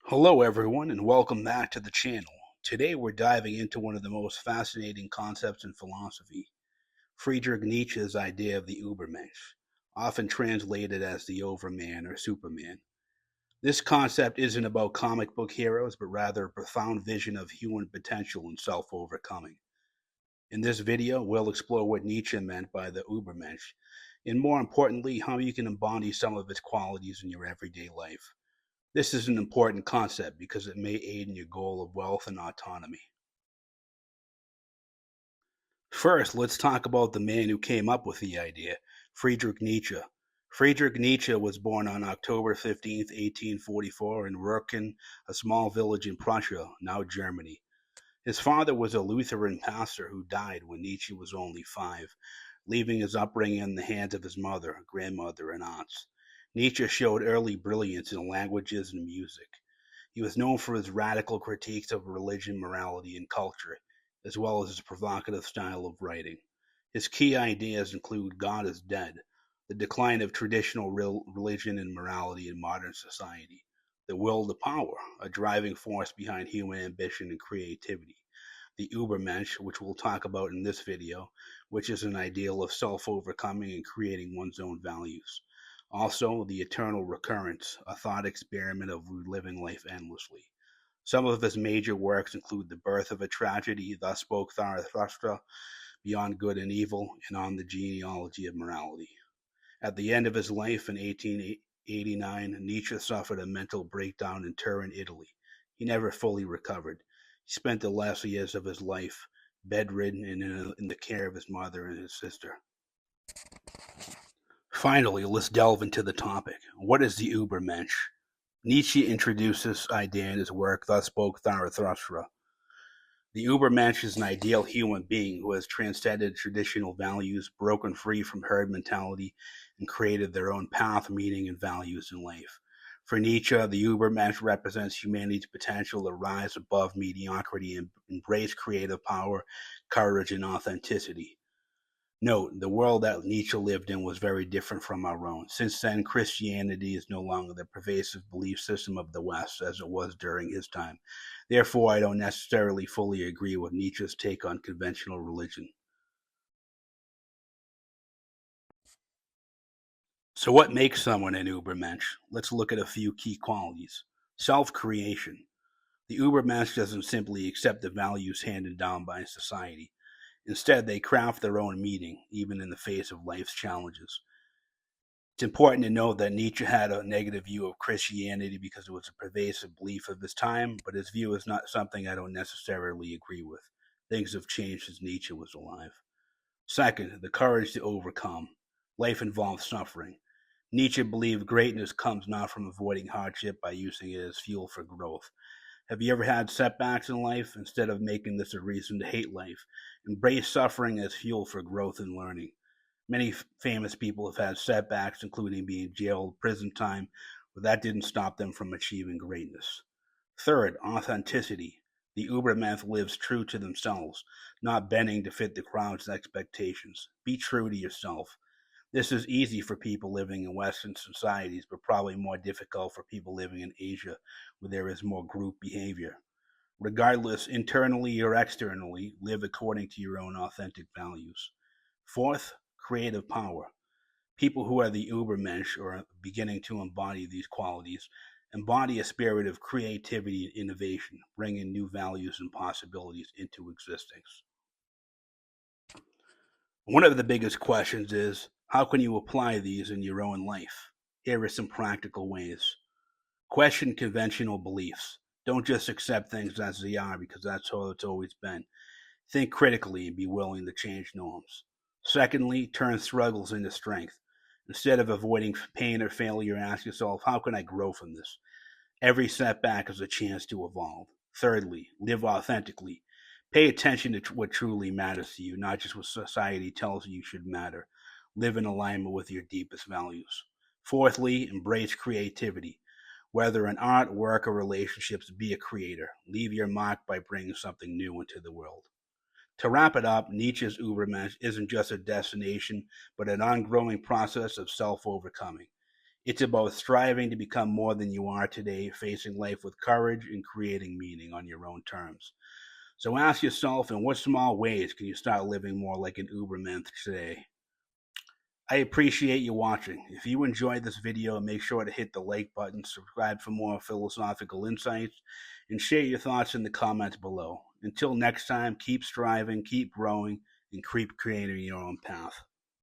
Hello, everyone, and welcome back to the channel. Today, we're diving into one of the most fascinating concepts in philosophy, Friedrich Nietzsche's idea of the Ubermensch, often translated as the Overman or Superman. This concept isn't about comic book heroes, but rather a profound vision of human potential and self overcoming. In this video, we'll explore what Nietzsche meant by the Ubermensch, and more importantly, how you can embody some of its qualities in your everyday life. This is an important concept because it may aid in your goal of wealth and autonomy. First, let's talk about the man who came up with the idea, Friedrich Nietzsche. Friedrich Nietzsche was born on October 15th, 1844, in Rurken, a small village in Prussia, now Germany. His father was a Lutheran pastor who died when Nietzsche was only 5, leaving his upbringing in the hands of his mother, grandmother, and aunts. Nietzsche showed early brilliance in languages and music. He was known for his radical critiques of religion, morality, and culture, as well as his provocative style of writing. His key ideas include God is dead, the decline of traditional religion and morality in modern society, the will to power, a driving force behind human ambition and creativity, the Ubermensch, which we'll talk about in this video, which is an ideal of self overcoming and creating one's own values. Also, the eternal recurrence, a thought experiment of reliving life endlessly. Some of his major works include The Birth of a Tragedy, Thus Spoke Zarathustra, Beyond Good and Evil, and On the Genealogy of Morality. At the end of his life in 1889, Nietzsche suffered a mental breakdown in Turin, Italy. He never fully recovered. He spent the last years of his life bedridden and in the care of his mother and his sister. Finally, let's delve into the topic. What is the Ubermensch? Nietzsche introduced this idea in his work, Thus Spoke Zarathustra. The Ubermensch is an ideal human being who has transcended traditional values, broken free from herd mentality, and created their own path, meaning, and values in life. For Nietzsche, the Ubermensch represents humanity's potential to rise above mediocrity and embrace creative power, courage, and authenticity. Note, the world that Nietzsche lived in was very different from our own. Since then, Christianity is no longer the pervasive belief system of the West as it was during his time. Therefore, I don't necessarily fully agree with Nietzsche's take on conventional religion. So, what makes someone an Ubermensch? Let's look at a few key qualities. Self creation. The Ubermensch doesn't simply accept the values handed down by society. Instead, they craft their own meaning, even in the face of life's challenges. It's important to note that Nietzsche had a negative view of Christianity because it was a pervasive belief of his time, but his view is not something I don't necessarily agree with. Things have changed since Nietzsche was alive. Second, the courage to overcome. Life involves suffering. Nietzsche believed greatness comes not from avoiding hardship by using it as fuel for growth. Have you ever had setbacks in life? Instead of making this a reason to hate life, embrace suffering as fuel for growth and learning. Many famous people have had setbacks, including being jailed, prison time, but that didn't stop them from achieving greatness. Third, authenticity. The Ubermensch lives true to themselves, not bending to fit the crowd's expectations. Be true to yourself. This is easy for people living in Western societies, but probably more difficult for people living in Asia, where there is more group behavior. Regardless, internally or externally, live according to your own authentic values. Fourth, creative power. People who are the Ubermensch or are beginning to embody these qualities embody a spirit of creativity and innovation, bringing new values and possibilities into existence. One of the biggest questions is how can you apply these in your own life? Here are some practical ways. Question conventional beliefs. Don't just accept things as they are because that's how it's always been. Think critically and be willing to change norms. Secondly, turn struggles into strength. Instead of avoiding pain or failure, ask yourself, how can I grow from this? Every setback is a chance to evolve. Thirdly, live authentically. Pay attention to what truly matters to you, not just what society tells you should matter. Live in alignment with your deepest values. Fourthly, embrace creativity. Whether in art, work, or relationships, be a creator. Leave your mark by bringing something new into the world. To wrap it up, Nietzsche's Ubermensch isn't just a destination, but an ongoing process of self overcoming. It's about striving to become more than you are today, facing life with courage and creating meaning on your own terms. So ask yourself, in what small ways can you start living more like an Ubermensch today? I appreciate you watching. If you enjoyed this video, make sure to hit the like button, subscribe for more philosophical insights, and share your thoughts in the comments below. Until next time, keep striving, keep growing, and keep creating your own path.